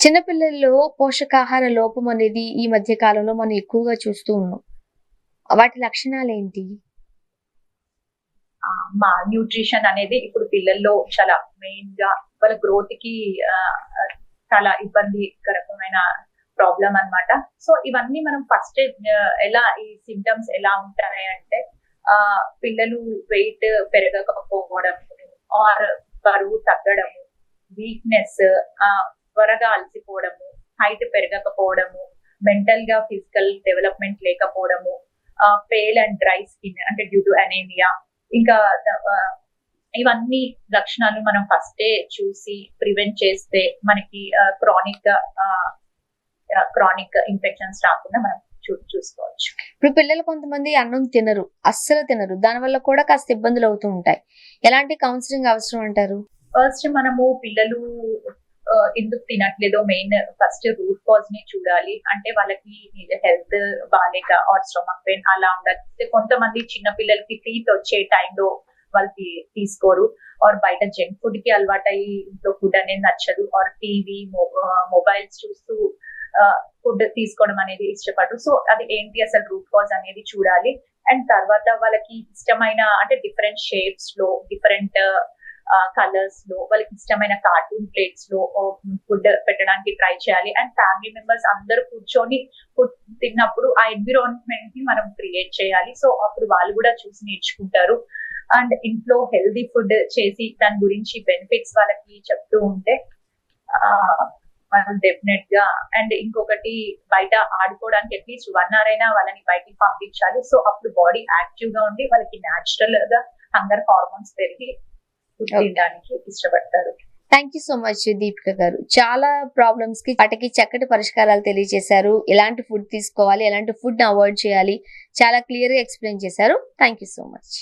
చిన్నపిల్లల్లో పోషకాహార లోపం అనేది ఈ మధ్య కాలంలో మనం ఎక్కువగా చూస్తూ ఉన్నాం. వాటి లక్షణాలేంటి? మాల్ న్యూట్రిషన్ అనేది ఇప్పుడు పిల్లల్లో చాలా మెయిన్ గా వాళ్ళ గ్రోత్ కి చాలా ఇబ్బందికరమైన ప్రాబ్లం అన్నమాట. సో ఇవన్నీ మనం ఫస్ట్ ఎలా ఈ సింటమ్స్ ఎలా ఉంటాయి అంటే పిల్లలు వెయిట్ పెరగకపోవడం ఆర్ బరువు తగ్గడము, వీక్నెస్, త్వరగా అలసిపోవడము, హైట్ పెరగకపోవడము, మెంటల్ గా ఫిజికల్ డెవలప్మెంట్ లేకపోవడము, పేల్ అండ్ డ్రై స్కిన్ అంటే డ్యూ టు అనేమియా. ఇంకా ఇవన్నీ లక్షణాలు మనం ఫస్టే చూసి ప్రివెంట్ చేస్తే మనకి క్రానిక్ ఇన్ఫెక్షన్స్ రాకుండా మనం చూసుకోవచ్చు. ఇప్పుడు పిల్లలు కొంతమంది అన్నం తినరు, అస్సలు తినరు. దానివల్ల కూడా కాస్త ఇబ్బందులు అవుతూ ఉంటాయి. ఎలాంటి కౌన్సిలింగ్ అవసరం అంటారు? ఫస్ట్ మనము పిల్లలు ఎందుకు తినట్లేదో మెయిన్ ఫస్ట్ రూట్ కాజ్ ని చూడాలి. అంటే వాళ్ళకి హెల్త్ బాగాలేక ఆర్ స్టొమక్ పెయిన్ అలా ఉండదు. కొంతమంది చిన్న పిల్లలకి టీత్ వచ్చే టైంలో వాళ్ళు తీసుకోరు, ఆర్ బయట జంక్ ఫుడ్ కి అలవాటు అయ్యి ఇంట్లో ఫుడ్ అనేది నచ్చదు, ఆర్ టీవీ మొబైల్స్ చూస్తూ ఫుడ్ తీసుకోవడం అనేది ఇష్టపడరు. సో అది ఏంటి అసలు రూట్ కాజ్ అనేది చూడాలి. అండ్ తర్వాత వాళ్ళకి ఇష్టమైన అంటే డిఫరెంట్ షేప్స్ లో, డిఫరెంట్ కలర్స్ లో, వాళ్ళకి ఇష్టమైన కార్టూన్ ప్లేట్స్ లో ఫుడ్ పెట్టడానికి ట్రై చేయాలి. అండ్ ఫ్యామిలీ మెంబర్స్ అందరూ కూర్చొని ఫుడ్ తిన్నప్పుడు ఆ ఎన్విరాన్మెంట్ ని మనం క్రియేట్ చేయాలి. సో అప్పుడు వాళ్ళు కూడా చూసి నేర్చుకుంటారు. అండ్ ఇంట్లో హెల్దీ ఫుడ్ చేసి దాని గురించి బెనిఫిట్స్ వాళ్ళకి చెప్తూ ఉంటే డెఫినెట్ గా. అండ్ ఇంకొకటి బయట ఆడుకోవడానికి అట్లీస్ట్ 1 hour అయినా వాళ్ళని బయటికి పంపించాలి. సో అప్పుడు బాడీ యాక్టివ్ గా ఉండి వాళ్ళకి న్యాచురల్ గా హంగర్ హార్మోన్స్ పెరిగి తినడానికి ఇష్టపడతారు. Thank you so much Deepika గారు. చాలా ప్రాబ్లమ్స్ కి వాటికి చక్కటి పరిష్కారాలు తెలియజేశారు. ఎలాంటి ఫుడ్ తీసుకోవాలి, ఎలాంటి ఫుడ్ అవాయిడ్ చేయాలి, చాలా క్లియర్ గా ఎక్స్ప్లెయిన్ చేశారు. Thank you so much.